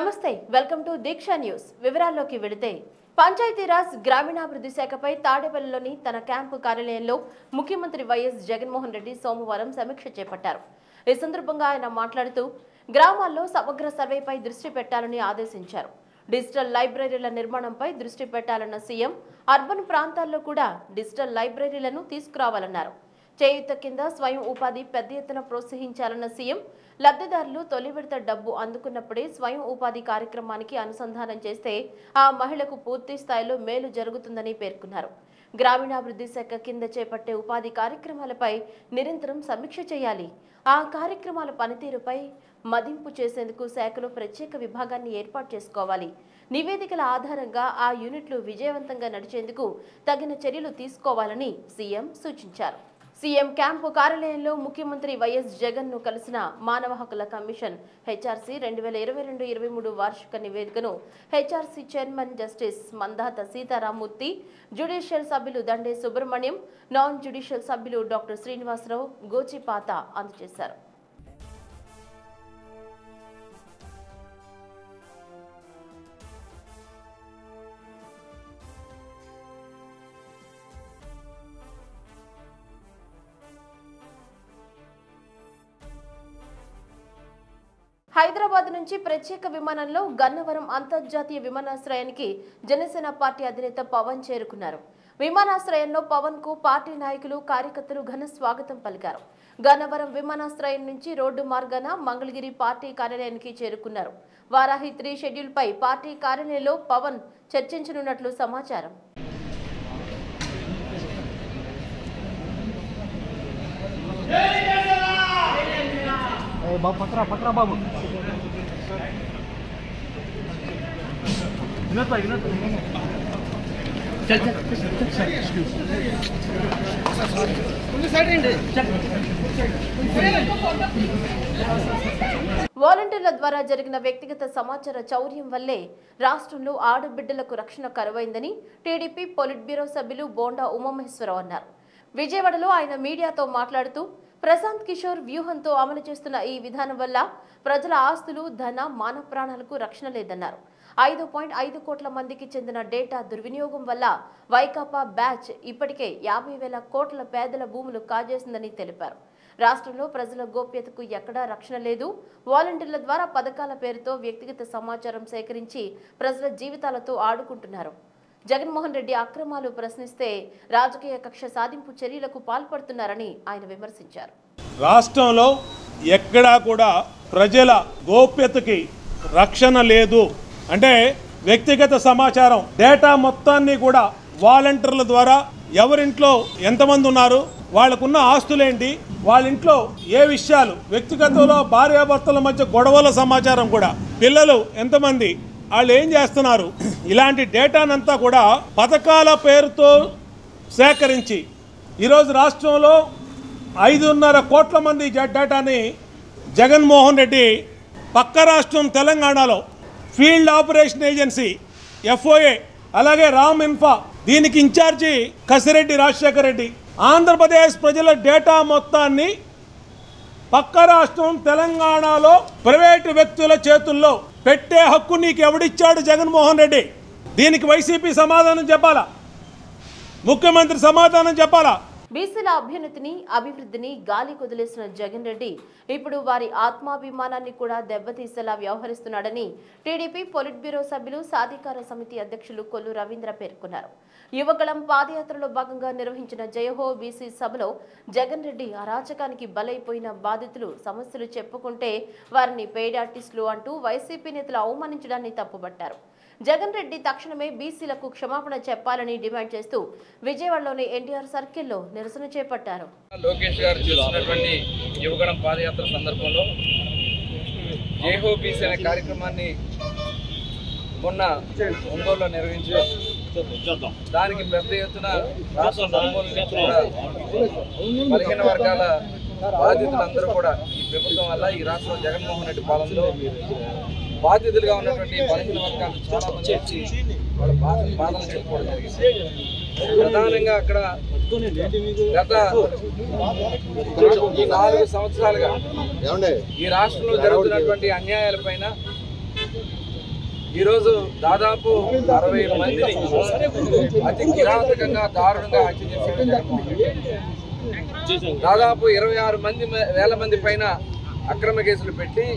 నమస్తే welcome to Deeksha news వివరాల్లోకి వెళితే పంచాయతీరాజ్ గ్రామీణాభివృద్ధి శాఖపై తాడేపల్లిలోని తన క్యాంపు కార్యాలయంలో ముఖ్యమంత్రి వైఎస్ జగన్మోహన్ రెడ్డి సోమవారం సమీక్ష చేపట్టారు। ఈ సందర్భంగా ఆయన మాట్లాడుతూ గ్రామాల్లో సమగ్ర సర్వేపై దృష్టి పెట్టాలని ఆదేశించారు। డిజిటల్ లైబ్రరీల నిర్మాణంపై దృష్టి పెట్టాలన్న సీఎం అర్బన్ ప్రాంతాల్లో కూడా డిజిటల్ లైబ్రరీలను తీసుకురావాలన్నారు। చేయూత కింద స్వయం ఉపాధి పెద్ద ఎత్తున ప్రోత్సహించాలన్న సీఎం లబ్ధిదారులు తొలి విడత డబ్బు అందుకున్నప్పుడే స్వయం ఉపాధి కార్యక్రమానికి అనుసంధానం చేస్తే ఆ మహిళకు పూర్తి స్థాయిలో మేలు జరుగుతుందని పేర్కొన్నారు। గ్రామీణాభివృద్ధి శాఖ కింద చేపట్టే ఉపాధి కార్యక్రమాలపై నిరంతరం సమీక్ష చేయాలి। ఆ కార్యక్రమాల పనితీరుపై మదింపు చేసేందుకు శాఖలో ప్రత్యేక విభాగాన్ని ఏర్పాటు చేసుకోవాలి। నివేదికల ఆధారంగా ఆ యూనిట్లు విజయవంతంగా నడిచేందుకు తగిన చర్యలు తీసుకోవాలని సీఎం సూచించారు। సీఎం క్యాంపు కార్యాలయంలో ముఖ్యమంత్రి వైఎస్ జగన్ ను కలిసిన మానవ హక్కుల కమిషన్ హెచ్ఆర్సీ 2022-23 వార్షిక నివేదికను HRC chairman justice Mandata Sitaramamurthy, judicial సభ్యులు దండే సుబ్రహ్మణ్యం, నాన్ జ్యుడిషియల్ సభ్యులు డాక్టర్ శ్రీనివాసరావు గోచిపాత అందజేశారు। హైదరాబాద్ నుంచి ప్రత్యేక విమానంలో గన్నవరం అంతర్జాతీయ విమానాశ్రయానికి జనసేన పార్టీ అధినేత పవన్ చేరుకున్నారు। విమానాశ్రయంలో పవన్ కు పార్టీ నాయకులు కార్యకర్తలు ఘన స్వాగతం పలికారు। గన్నవరం విమానాశ్రయం నుంచి రోడ్డు మార్గాన మంగళగిరి పార్టీ కార్యాలయానికి చేరుకున్నారు। వారాహి 3 షెడ్యూల్ పై పార్టీ కార్యాలయంలో పవన్ చర్చించనున్నట్లు సమాచారం। पकड़ा पकड़ा बाबू विनोद भाई चल चल వాలంటీర్ల ద్వారా జరిగిన వ్యక్తిగత సమాచార చౌర్యం వల్లే రాష్ట్రంలో ఆడబిడ్డలకు రక్షణ కరువైందని టీడీపీ పొలిట్ బ్యూరో సభ్యులు బోండా ఉమామహేశ్వరరావు అన్నారు। విజయవాడలో ఆయన మీడియాతో మాట్లాడుతూ ప్రశాంత్ కిషోర్ వ్యూహంతో అమలు చేస్తున్న ఈ విధానం వల్ల ప్రజల ఆస్తులు, ధన, మానవ ప్రాణాలకు రక్షణ లేదన్నారు। 5.5 కోట్ల మందికి చెందిన డేటా దుర్వినియోగం వల్ల వైకాపా బ్యాచ్ ఇప్పటికే 50,000 కోట్ల పేదల భూములు కాజేసిందని తెలిపారు। రాష్ట్రంలో ప్రజల గోప్యతకు ఎక్కడా రక్షణ లేదు। వాలంటీర్ల ద్వారా పథకాల పేరుతో వ్యక్తిగత సమాచారం సేకరించి ప్రజల జీవితాలతో ఆడుకుంటున్నారు। జగన్మోహన్ రెడ్డి అక్రమాలు ప్రశ్నిస్తే రాజకీయ కక్ష సాధింపు చర్యలకు పాల్పడుతున్నారని ఆయన విమర్శించారు। రాష్ట్రంలో ఎక్కడా కూడా ప్రజల గోప్యతకి రక్షణ లేదు అంటే వ్యక్తిగత సమాచారం డేటా మొత్తాన్ని కూడా వాలంటీర్ల ద్వారా ఎవరింట్లో ఎంతమంది ఉన్నారు, వాళ్ళకున్న ఆస్తులేంటి, వాళ్ళ ఇంట్లో ఏ విషయాలు, వ్యక్తిగతంలో భార్యాభర్తల మధ్య గొడవల సమాచారం కూడా, పిల్లలు ఎంతమంది, వాళ్ళు ఏం చేస్తున్నారు, ఇలాంటి డేటానంతా కూడా పథకాల పేరుతో సేకరించి ఈరోజు రాష్ట్రంలో 5.5 కోట్ల మంది డేటాని జగన్మోహన్ రెడ్డి పక్క రాష్ట్రం తెలంగాణలో ఫీల్డ్ ఆపరేషన్ ఏజెన్సీ FOA అలాగే రామ్ ఇన్ఫా దీనికి ఇన్ఛార్జి కసిరెడ్డి రాజశేఖర్ రెడ్డి ఆంధ్రప్రదేశ్ ప్రజల డేటా మొత్తాన్ని పక్క రాష్ట్రం తెలంగాణలో ప్రైవేటు వ్యక్తుల చేతుల్లో పెట్టే హక్కు నీకు ఎవడిచ్చాడు జగన్మోహన్ రెడ్డి? దీనికి వైసీపీ సమాధానం చెప్పాలా, ముఖ్యమంత్రి సమాధానం చెప్పాలా? బీసీల అభ్యున్నతిని, అభివృద్ధిని గాలి కుదిలేసిన జగన్ రెడ్డి ఇప్పుడు వారి ఆత్మాభిమానాన్ని కూడా దెబ్బతీసేలా వ్యవహరిస్తున్నాడని టీడీపీ పొలిట్ బ్యూరో సభ్యులు, సాధికార సమితి అధ్యక్షులు కొల్లు రవీంద్ర పేర్కొన్నారు। యువగళం పాదయాత్రలో భాగంగా నిర్వహించిన జయహో బీసీ సభలో జగన్ రెడ్డి అరాచకానికి బలైపోయిన బాధితులు సమస్యలు చెప్పుకుంటే వారిని పెయిడ్ ఆర్టిస్టులు అంటూ వైసీపీ నేతలు అవమానించడాన్ని తప్పుబట్టారు। జగన్ రెడ్డి తక్షణమే బీసీలకు క్షమాపణ చెప్పాలని డిమాండ్ చేస్తూ విజయవాడలోని ఎన్టీఆర్ సర్కిల్లో నిరసన చేపట్టారు। లోకేష్ గారు చేస్తున్నటువంటి యువగణం పాదయాత్ర సందర్భంలో జేహో బీసీ అనే కార్యక్రమాన్ని మొన్న ఒంగోలులో నిర్వహించారు। దానికి పెద్ద ఎత్తున రాష్ట్ర నలుమూలల నుంచి కూడా బలహీన వర్గాల బాధితులందరూ కూడా ఈ ప్రభుత్వం వల్ల ఈ రాష్ట్రంలో జగన్మోహన్ రెడ్డి పాలనలో బాధితులుగా ఉన్నటువంటి బలహీన వర్గాలు చాలా మంది వచ్చి వాళ్ళ బాధలు చెప్పుకోవడం జరిగింది। ప్రధానంగా అక్కడ గత ఈ 4 సంవత్సరాలుగా ఈ రాష్ట్రంలో జరుగుతున్నటువంటి అన్యాయాలపైన ఈరోజు దాదాపు 60 మందిని అతి కిరాతకంగా దారుణంగా హత్య చేశాడు జగన్మోహన్ రెడ్డి. దాదాపు 26,000 మంది పైన అక్రమ కేసులు పెట్టి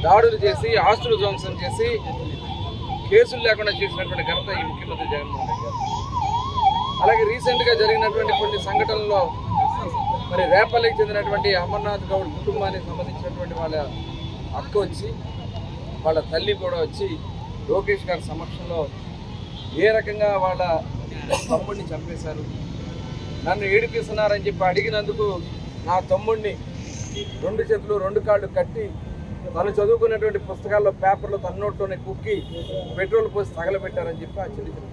దాడులు చేసి ఆస్తులు ధ్వంసం చేసి కేసులు లేకుండా చేసినటువంటి ఘనత ఈ ముఖ్యమంత్రి జగన్మోహన్ రెడ్డి గారు. అలాగే రీసెంట్గా జరిగినటువంటి కొన్ని సంఘటనల్లో మరి రేపల్లికి చెందినటువంటి అమర్నాథ్ గౌడ్ కుటుంబానికి సంబంధించినటువంటి వాళ్ళ అక్క వచ్చి వాళ్ళ తల్లి కూడా వచ్చి లోకేష్ గారి సమక్షంలో ఏ రకంగా వాళ్ళ తమ్ముడిని చంపేశారు, నన్ను ఏడిపిస్తున్నారని చెప్పి అడిగినందుకు నా తమ్ముడిని 2 చేతులు 2 కాళ్ళు కట్టి తను చదువుకున్నటువంటి పుస్తకాల్లో పేపర్లు తన నోట్లోనే కుక్కి పెట్రోల్ పోసి తగలబెట్టారని చెప్పి ఆ చెల్లి చెప్పింది.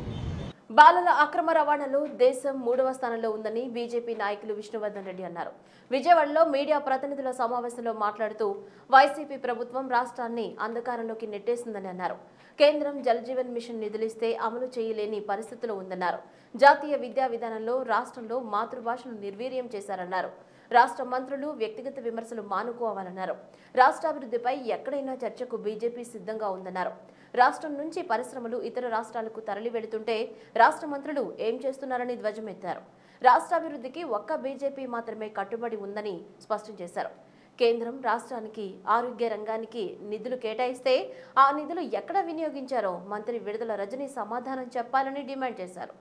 బాలల అక్రమ రవాణాలో దేశం 3వ స్థానంలో ఉందని బీజేపీ నాయకులు విష్ణువర్ధన్ రెడ్డి అన్నారు. విజయవాడలో మీడియా ప్రతినిధుల సమావేశంలో మాట్లాడుతూ వైసీపీ ప్రభుత్వం రాష్ట్రాన్ని అంధకారంలోకి నెట్టేసిందని అన్నారు. కేంద్రం జల్ జీవన్ మిషన్ నిధులిస్తే అమలు చేయలేని పరిస్థితిలో ఉందన్నారు. జాతీయ విద్యా విధానంలో రాష్ట్రంలో మాతృభాషను నిర్వీర్యం చేశారన్నారు. రాష్ట్ర మంత్రులు వ్యక్తిగత విమర్శలు మానుకోవాలన్నారు. రాష్ట్రాభివృద్ధిపై ఎక్కడైనా చర్చకు బీజేపీ సిద్ధంగా ఉందన్నారు. రాష్ట్రం నుంచి పరిశ్రమలు ఇతర రాష్ట్రాలకు తరలి వెళుతుంటే రాష్ట్ర మంత్రులు ఏం చేస్తున్నారని ధ్వజమెత్తారు. రాష్ట్రాభివృద్ధికి ఒక్క బీజేపీ మాత్రమే కట్టుబడి ఉందని స్పష్టం చేశారు. కేంద్రం రాష్ట్రానికి ఆరోగ్య రంగానికి నిధులు కేటాయిస్తే ఆ నిధులు ఎక్కడ వినియోగించారో మంత్రి విడుదల రజని సమాధానం చెప్పాలని డిమాండ్ చేశారు.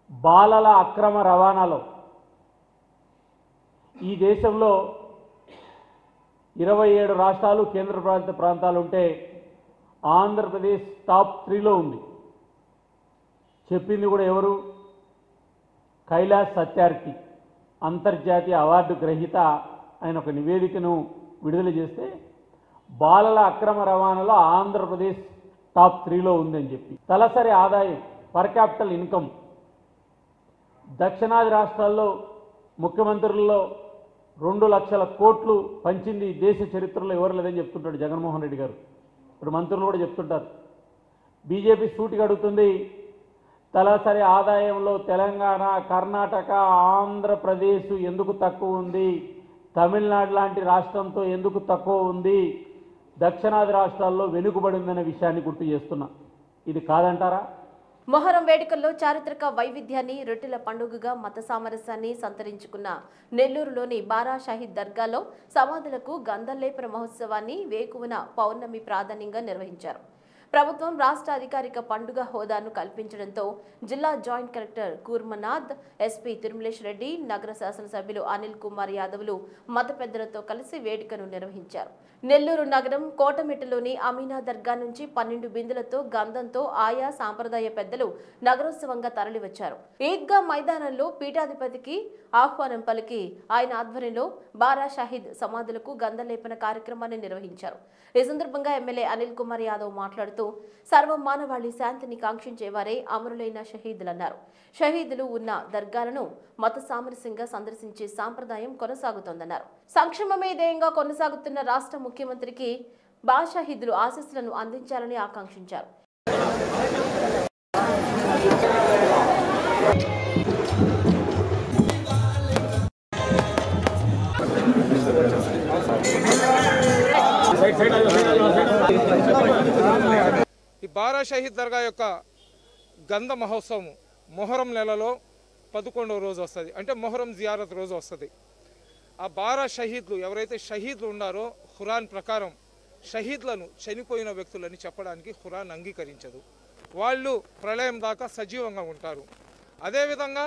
బాలల అక్రమ రవాణాలో ఈ దేశంలో 27 రాష్ట్రాలు కేంద్రపాలిత ప్రాంతాలు ఉంటే ఆంధ్రప్రదేశ్ టాప్ 3లో ఉంది. చెప్పింది కూడా ఎవరు? కైలాస్ సత్యార్థి, అంతర్జాతీయ అవార్డు గ్రహీత. ఆయన ఒక నివేదికను విడుదల చేస్తే బాలల అక్రమ రవాణాలో ఆంధ్రప్రదేశ్ టాప్ 3లో ఉందని చెప్పి, తలసరి ఆదాయం పర్ క్యాపిటల్ ఇన్కమ్ దక్షిణాది రాష్ట్రాల్లో ముఖ్యమంత్రుల్లో 2 లక్షల కోట్లు పంచింది దేశ చరిత్రలో ఎవరు లేదని చెప్తుంటాడు జగన్మోహన్ రెడ్డి గారు. ఇప్పుడు మంత్రులు కూడా చెప్తుంటారు. బీజేపీ సూటిగా అడుగుతుంది, తలసరి ఆదాయంలో తెలంగాణ, కర్ణాటక, ఆంధ్రప్రదేశ్ ఎందుకు తక్కువ ఉంది? తమిళనాడు లాంటి రాష్ట్రంతో ఎందుకు తక్కువ ఉంది? దక్షిణాది రాష్ట్రాల్లో వెనుకబడిందనే విషయాన్ని గుర్తు చేస్తున్నా. ఇది కాదంటారా? మొహరం వేడుకల్లో చారిత్రక వైవిధ్యాన్ని, రొట్టెల పండుగగా మత సామరస్యాన్ని సంతరించుకున్న నెల్లూరులోని బారా షాహీద్ దర్గాలో సమాధులకు గంధలేపన మహోత్సవాన్ని వేకువన పౌర్ణమి ప్రాధాన్యంగా నిర్వహించారు. ప్రభుత్వం రాష్ట్ర అధికారిక పండుగ హోదాను కల్పించడంతో జిల్లా joint collector Kurmanath, SP Tirumalesh Reddy, నగర శాసనసభ్యులు అనిల్ కుమార్ యాదవ్లు మత పెద్దలతో కలిసి వేడుకను నిర్వహించారు. నెల్లూరు నగరం కోటమిట్టలోని అమీనా దర్గా నుంచి 12 బిందెలతో గంధంతో ఆయా సాంప్రదాయ పెద్దలు నగరోత్సవంగా తరలివచ్చారు. ఈద్గా మైదానంలో పీఠాధిపతికి ఆహ్వానం పలికి ఆయన ఆధ్వర్యంలో బారా షాహీద్ సమాధులకు గంధలేపన కార్యక్రమాన్ని నిర్వహించారు. ఈ సందర్భంగా ఎమ్మెల్యే అనిల్ కుమార్ యాదవ్ మాట్లాడుతూ సర్వ మానవాళి శాంతిని కాంక్షించేవారే అమరులైన షహీదులన్నారు. షహీదులు ఉన్న దర్గాలను మత సామరస్యంగా సందర్శించే సాంప్రదాయం కొనసాగుతోందన్నారు. సంక్షేమమే ధ్యేయంగా కొనసాగుతున్న రాష్ట్ర ముఖ్యమంత్రికి బాషాహీదులు ఆశీస్సులను అందించాలని ఆకాంక్షించారు. ఈ బారా షహీద్ దర్గా యొక్క గంధ మహోత్సవం మొహరం నెలలో 11వ రోజు వస్తుంది. అంటే మొహరం జియారత్ రోజు వస్తుంది. ఆ బారా షహీద్లు ఎవరైతే షహీద్లు ఉన్నారో ఖురాన్ ప్రకారం షహీద్లను చనిపోయిన వ్యక్తులని చెప్పడానికి ఖురాన్ అంగీకరించదు. వాళ్ళు ప్రళయం దాకా సజీవంగా ఉంటారు. అదేవిధంగా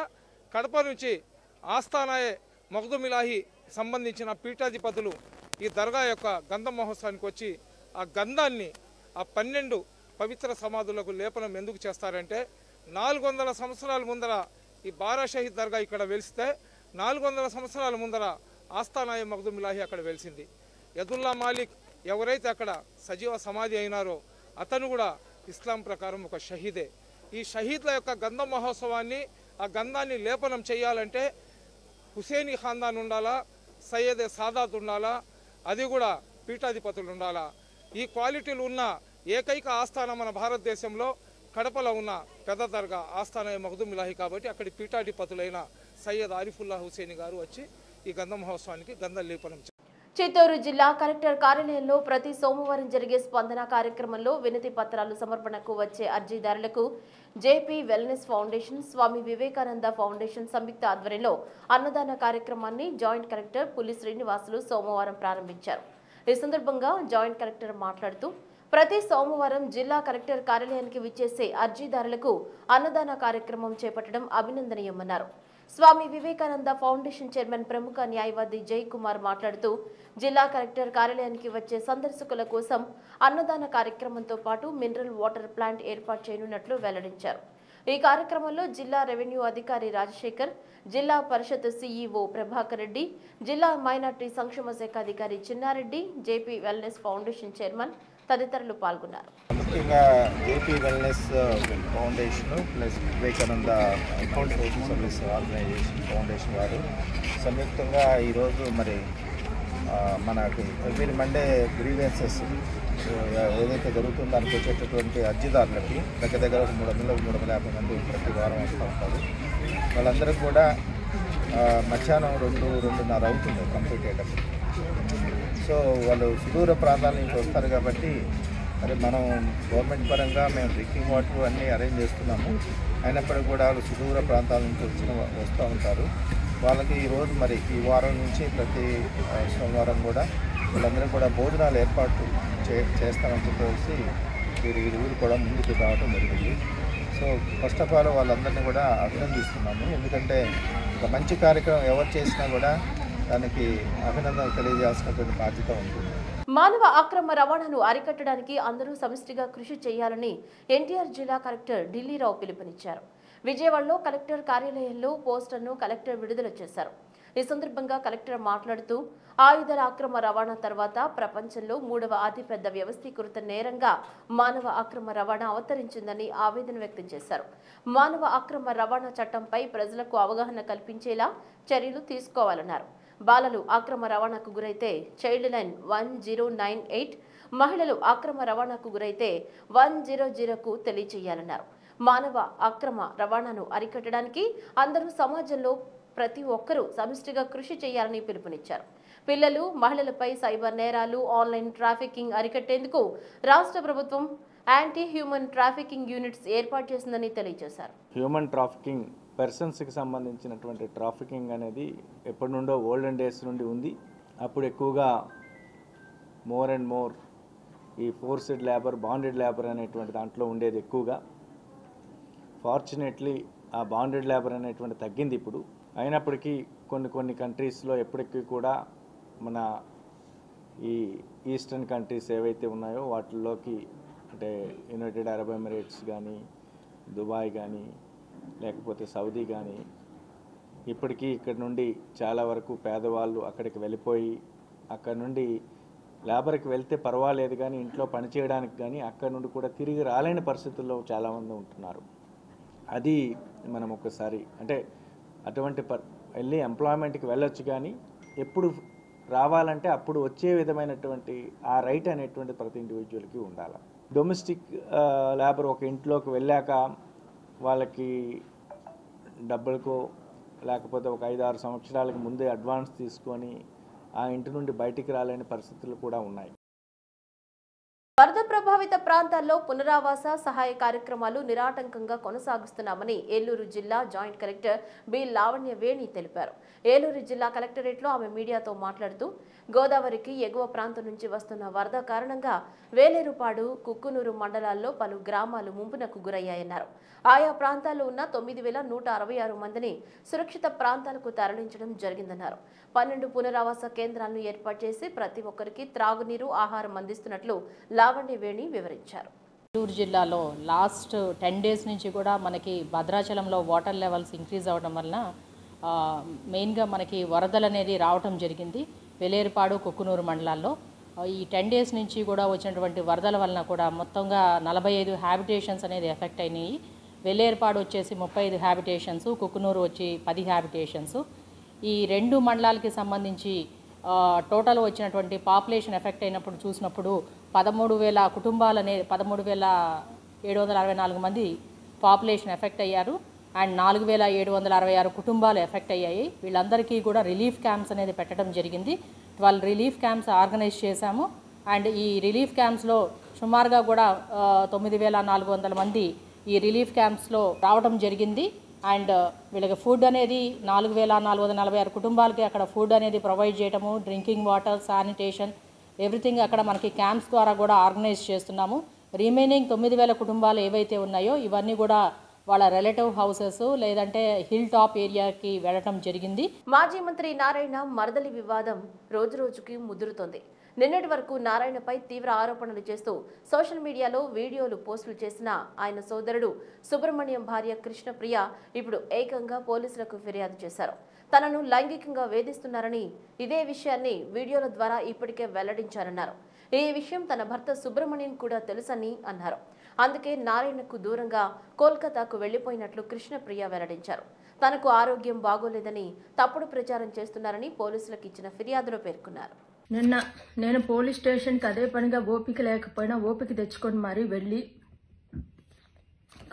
కడప నుంచి ఆస్థానాయే మగ్దుమిలాహి సంబంధించిన పీఠాధిపతులు ఈ దర్గా యొక్క గంధ మహోత్సవానికి వచ్చి ఆ గంధాన్ని ఆ 12 పవిత్ర సమాధులకు లేపనం ఎందుకు చేస్తారంటే 400 సంవత్సరాల ముందర ఈ బారా షహీద్ దర్గా ఇక్కడ వెలిస్తే 400 సంవత్సరాల ముందర ఆస్థానాయ మగ్దుమిలాహి అక్కడ వెలిసింది. యదుల్లా మాలిక్ ఎవరైతే అక్కడ సజీవ సమాధి అయినారో అతను కూడా ఇస్లాం ప్రకారం ఒక షహీదే. ఈ షహీద్ల యొక్క గంధ మహోత్సవాన్ని ఆ గంధాన్ని లేపనం చేయాలంటే హుసేనీ ఖాందాన్ ఉండాలా, సయ్యద్ సాదాత్ ఉండాలా, అది కూడా పీఠాధిపతులు ఉండాలా. ఈ క్వాలిటీలు ఉన్న ఏకైక ఆస్థానం మన భారతదేశంలో కడపలో ఉన్న పెద్ద దర్గా ఆస్థాన మగ్దుమిలాహి కాబట్టి అక్కడి పీఠాధిపతులైన సయ్యద్ ఆరిఫుల్లా హుసేని గారు వచ్చి ఈ గంధ మహోత్సవానికి గంధ లేపనం చిత్తూరు జిల్లా కలెక్టర్ కార్యాలయంలో ప్రతి సోమవారం జరిగే స్పందన కార్యక్రమంలో వినతి పత్రాలు సమర్పణకు వచ్చే అర్జీదారులకు JP wellness foundation, Swami Vivekananda foundation సంయుక్త ఆధ్వర్యంలో అన్నదాన కార్యక్రమాన్ని జాయింట్ కలెక్టర్ పులి శ్రీనివాసులు సోమవారం ప్రారంభించారు. ఈ సందర్భంగా జాయింట్ కలెక్టర్ మాట్లాడుతూ ప్రతి సోమవారం జిల్లా కలెక్టర్ కార్యాలయానికి విచ్చేసే అర్జీదారులకు అన్నదాన కార్యక్రమం చేపట్టడం అభినందనీయమన్నారు. స్వామి వివేకానంద ఫౌండేషన్ చైర్మన్ ప్రముఖ న్యాయవాది జై కుమార్ మాట్లాడుతూ జిల్లా కలెక్టర్ కార్యాలయానికి వచ్చే సందర్శకుల కోసం అన్నదాన కార్యక్రమంతో పాటు మినరల్ వాటర్ ప్లాంట్ ఏర్పాటు చేయనున్నట్లు వెల్లడించారు. ఈ కార్యక్రమంలో జిల్లా రెవెన్యూ అధికారి రాజశేఖర్, జిల్లా పరిషత్ సీఈఓ ప్రభాకర్ రెడ్డి, జిల్లా మైనార్టీ సంక్షేమ శాఖ అధికారి Chinnareddy, JP wellness foundation chairman తదితరులు పాల్గొన్నారు. ముఖ్యంగా JP wellness foundation plus Vivekananda social service organisation foundation వారు సంయుక్తంగా ఈరోజు మరి మనకి ఎవ్రీ మండే గ్రీవెన్సెస్ ఏదైతే జరుగుతుందో దానికి వచ్చేటటువంటి అర్జీదారులకి దగ్గర 350 మంది ప్రతి వారం వస్తూ ఉంటారు. వాళ్ళందరికీ కూడా మధ్యాహ్నం 2-2:30 అవుతుంది కంప్లీట్ అయ్యేటప్పుడు. సో వాళ్ళు సుదూర ప్రాంతాల నుంచి వస్తారు కాబట్టి మరి మనం గవర్నమెంట్ పరంగా మేము డ్రింకింగ్ వాటర్ అన్నీ అరేంజ్ చేస్తున్నాము. అయినప్పటికీ కూడా వాళ్ళు సుదూర ప్రాంతాల నుంచి వస్తూ ఉంటారు. వాళ్ళకి ఈరోజు మరి ఈ వారం నుంచి ప్రతి సోమవారం కూడా వీళ్ళందరూ కూడా భోజనాలు ఏర్పాటు చేస్తామని చెప్పేసి వీరు కూడా ముందుకు రావడం జరిగింది. సో ఫస్ట్ ఆఫ్ ఆల్ వాళ్ళందరినీ కూడా అభినందిస్తున్నాము. ఎందుకంటే ఒక మంచి కార్యక్రమం ఎవరు చేసినా కూడా దానికి అభినందనలు తెలియజేయాల్సినటువంటి బాధ్యత ఉంటుంది. మానవ అక్రమ రవాణాను అరికట్టడానికి అందరూ సమిష్టిగా కృషి చేయాలని ఎన్టీఆర్ జిల్లా కలెక్టర్ ఢిల్లీరావు పిలుపునిచ్చారు. విజయవాడలో కలెక్టర్ కార్యాలయంలో పోస్టర్ను కలెక్టర్ విడుదల చేశారు. ఈ సందర్భంగా కలెక్టర్ మాట్లాడుతూ ఆయుధాల అక్రమ రవాణా తర్వాత ప్రపంచంలో 3వ అతిపెద్ద వ్యవస్థీకృత నేరంగా మానవ అక్రమ రవాణా అవతరించిందని ఆవేదన వ్యక్తం చేశారు. మానవ అక్రమ రవాణా చట్టంపై ప్రజలకు అవగాహన కల్పించేలా చర్యలు తీసుకోవాలన్నారు. బాలలు అక్రమ రవాణాకు గురైతే చైల్డ్ లైన్ 1098, మహిళలు అక్రమ రవాణాకు గురైతే 100కు తెలియజేయాలన్నారు. మానవ అక్రమ రవాణాను అరికట్టడానికి అందరూ సమాజంలో ప్రతి ఒక్కరూ సమిష్టిగా కృషి చేయాలని పిలుపునిచ్చారు. పిల్లలు, మహిళలపై సైబర్ నేరాలు, ఆన్లైన్ ట్రాఫికింగ్ అరికట్టేందుకు రాష్ట్ర ప్రభుత్వం యాంటీ హ్యూమన్ ట్రాఫికింగ్ యూనిట్స్ ఏర్పాటు చేసిందని తెలియజేశారు. హ్యూమన్ ట్రాఫికింగ్, పర్సన్స్కి సంబంధించినటువంటి ట్రాఫికింగ్ అనేది ఎప్పటి నుండో ఓల్డెన్ డేస్ నుండి ఉంది. అప్పుడు ఎక్కువగా మోర్ అండ్ మోర్ ఈ ఫోర్స్డ్ లేబర్, బాండెడ్ లేబర్ అనేటువంటి దాంట్లో ఉండేది ఎక్కువగా. ఫార్చునేట్లీ ఆ బాండెడ్ లేబర్ అనేటువంటి తగ్గింది ఇప్పుడు. అయినప్పటికీ కొన్ని కంట్రీస్లో ఎప్పటికీ కూడా మన ఈ ఈస్టర్న్ కంట్రీస్ ఏవైతే ఉన్నాయో వాటిల్లోకి, అంటే యునైటెడ్ అరబ్ ఎమిరేట్స్ కానీ, దుబాయ్ కానీ, లేకపోతే సౌదీ కానీ, ఇప్పటికీ ఇక్కడ నుండి చాలా వరకు పేదవాళ్ళు అక్కడికి వెళ్ళిపోయి అక్కడ నుండి లేబర్కి వెళ్తే పర్వాలేదు కానీ ఇంట్లో పనిచేయడానికి కానీ అక్కడ నుండి కూడా తిరిగి రాలేని పరిస్థితుల్లో చాలామంది ఉంటున్నారు. అది మనం ఒకసారి అంటే అటువంటి వెళ్ళి ఎంప్లాయ్మెంట్కి వెళ్ళొచ్చు కానీ ఎప్పుడు రావాలంటే అప్పుడు వచ్చే విధమైనటువంటి ఆ రైట్ అనేటువంటి ప్రతి ఇండివిజువల్కి ఉండాలి. డొమెస్టిక్ లేబర్ ఒక ఇంట్లోకి వెళ్ళాక వాళ్ళకి డబ్బులకో లేకపోతే ఒక 5-6 సంవత్సరాలకు ముందే అడ్వాన్స్ తీసుకొని ఆ ఇంటి నుండి బయటికి రాలేని పరిస్థితులు కూడా ఉన్నాయి. వరద ప్రభావిత ప్రాంతాల్లో పునరావాస సహాయ కార్యక్రమాలు నిరాటంకంగా కొనసాగిస్తున్నామని ఏలూరు జిల్లా జాయింట్ కలెక్టర్ బి లావణ్య వేణి తెలిపారు. ఏలూరు జిల్లా కలెక్టరేట్లో ఆమె మీడియాతో మాట్లాడుతూ గోదావరికి ఎగువ ప్రాంతం నుంచి వస్తున్న వరద కారణంగా వేలేరుపాడు, కుక్కునూరు మండలాల్లో పలు గ్రామాలు ముంపునకు గురయ్యాయన్నారు. ఆయా ప్రాంతాల్లో ఉన్న 9,166 మందిని సురక్షిత ప్రాంతాలకు తరలించడం జరిగిందన్నారు. 12 పునరావాస కేంద్రాలను ఏర్పాటు చేసి ప్రతి ఒక్కరికి త్రాగునీరు, ఆహారం అందిస్తున్నట్లు లావణ్య వేణి వివరించారు. ఏలూరు జిల్లాలో లాస్ట్ 10 డేస్ నుంచి కూడా మనకి భద్రాచలంలో వాటర్ లెవెల్స్ ఇంక్రీజ్ అవ్వడం వలన మెయిన్గా మనకి వరదలు అనేది రావటం జరిగింది. వేలేరుపాడు, కుక్కునూరు మండలాల్లో ఈ 10 డేస్ నుంచి కూడా వచ్చినటువంటి వరదల వలన కూడా మొత్తంగా 45 హ్యాబిటేషన్స్ అనేది ఎఫెక్ట్ అయినాయి. వేలేరుపాడు వచ్చేసి 35 హ్యాబిటేషన్స్, కుక్కునూరు వచ్చి 10 హ్యాబిటేషన్స్. ఈ 2 మండలాలకి సంబంధించి టోటల్ వచ్చినటువంటి పాపులేషన్ ఎఫెక్ట్ అయినప్పుడు చూసినప్పుడు 13,000 కుటుంబాలు 13,764 మంది పాపులేషన్ ఎఫెక్ట్ అయ్యారు. అండ్ 4,766 కుటుంబాలు ఎఫెక్ట్ అయ్యాయి. వీళ్ళందరికీ కూడా రిలీఫ్ క్యాంప్స్ అనేది పెట్టడం జరిగింది. 12 రిలీఫ్ క్యాంప్స్ ఆర్గనైజ్ చేశాము. అండ్ ఈ రిలీఫ్ క్యాంప్స్లో సుమారుగా కూడా 9,400 మంది ఈ రిలీఫ్ క్యాంప్స్లో రావడం జరిగింది. అండ్ వీళ్ళకి ఫుడ్ అనేది 4,446 కుటుంబాలకి అక్కడ ఫుడ్ అనేది ప్రొవైడ్ చేయడము, డ్రింకింగ్ వాటర్, శానిటేషన్, ఎవ్రీథింగ్ అక్కడ మనకి క్యాంప్స్ ద్వారా కూడా ఆర్గనైజ్ చేస్తున్నాము. రిమైనింగ్ 9,000 కుటుంబాలు ఏవైతే ఉన్నాయో ఇవన్నీ కూడా వాళ్ళ రిలేటివ్ హౌసెస్ లేదంటే హిల్ టాప్ ఏరియాకి వెళ్ళటం జరిగింది. మాజీ మంత్రి నారాయణ మరదలి వివాదం రోజురోజుకి ముదురుతోంది. నిన్నటి వరకు నారాయణపై తీవ్ర ఆరోపణలు చేస్తూ సోషల్ మీడియాలో వీడియోలు పోస్టులు చేసిన ఆయన సోదరుడు సుబ్రహ్మణ్యం భార్య కృష్ణప్రియ ఇప్పుడు ఏకంగా పోలీసులకు ఫిర్యాదు చేశారు. తనను లైంగికంగా వేధిస్తున్నారని, ఇదే విషయాన్ని వీడియోల ద్వారా ఇప్పటికే వెల్లడించారన్నారు. ఈ విషయం తన భర్త సుబ్రహ్మణ్యం కూడా తెలుసని అన్నారు. అందుకే నారాయణకు దూరంగా కోల్కతాకు వెళ్లిపోయినట్లు కృష్ణప్రియ వెల్లడించారు. తనకు ఆరోగ్యం బాగోలేదని తప్పుడు ప్రచారం చేస్తున్నారని పోలీసులకు ఇచ్చిన ఫిర్యాదులో పేర్కొన్నారు. నిన్న నేను పోలీస్ స్టేషన్కి అదే పనిగా ఓపిక లేకపోయినా ఓపిక తెచ్చుకొని మరీ వెళ్ళి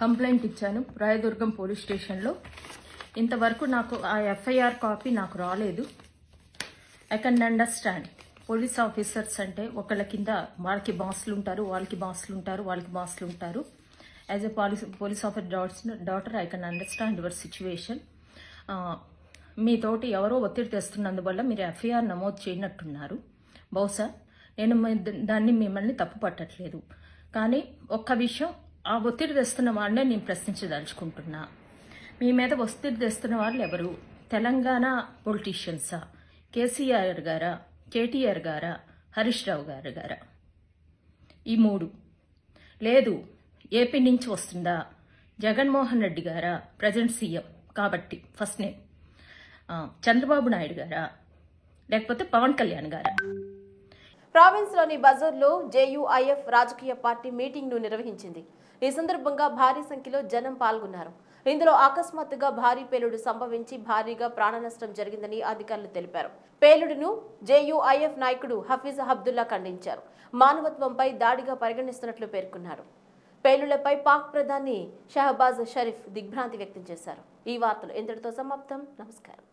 కంప్లైంట్ ఇచ్చాను రాయదుర్గం పోలీస్ స్టేషన్లో. ఇంతవరకు నాకు ఆ ఎఫ్ఐఆర్ కాపీ నాకు రాలేదు. I can understand police officers అంటే ఒకళ్ళ కింద వాళ్ళకి బాసులు ఉంటారు, వాళ్ళకి బాసులు ఉంటారు, వాళ్ళకి బాసులు ఉంటారు. As a police officer daughter I can understand your situation. మీతోటి ఎవరో ఒత్తిడి తెస్తున్నందువల్ల మీరు ఎఫ్ఐఆర్ నమోదు చేయనట్టున్నారు. బహుశా నేను దాన్ని మిమ్మల్ని తప్పు పట్టట్లేదు, కానీ ఒక్క విషయం, ఆ ఒత్తిడి తెస్తున్న వాళ్ళనే నేను ప్రశ్నించదలుచుకుంటున్నా. మీ మీద ఒత్తిడి తెస్తున్న వాళ్ళు ఎవరు? తెలంగాణ పొలిటీషియన్సా, కేసీఆర్ గారా, కేటీఆర్ గారా, హరీష్ రావు గారా? ఈ మూడు లేదు. ఏపీ నుంచి వస్తుందా? జగన్మోహన్ రెడ్డి గారా, ప్రజెంట్ సీఎం కాబట్టి ఫస్ట్ నేమ్, చంద్రబాబు నాయుడు గారా, లేకపోతే పవన్ కళ్యాణ్ గారా? ప్రావిన్స్ లోని బజార్లో జేయూఐఎఫ్ రాజకీయ పార్టీ మీటింగ్ ను నిర్వహించింది. ఈ సందర్భంగా భారీ సంఖ్యలో జనం పాల్గొన్నారు. ఇందులో అకస్మాత్తుగా భారీ పేలుడు సంభవించి భారీగా ప్రాణ నష్టం జరిగిందని అధికారులు తెలిపారు. పేలుడును జేయూఐఎఫ్ నాయకుడు హఫీజ్ అబ్దుల్లా ఖండించారు. మానవత్వంపై దాడిగా పరిగణిస్తున్నట్లు పేర్కొన్నారు. పేలుళ్లపై పాక్ ప్రధాని షహబాజ్ షరీఫ్ దిగ్భ్రాంతి వ్యక్తం చేశారు. ఈ వార్తలు ఇంతటితో సమాప్తం. నమస్కారం.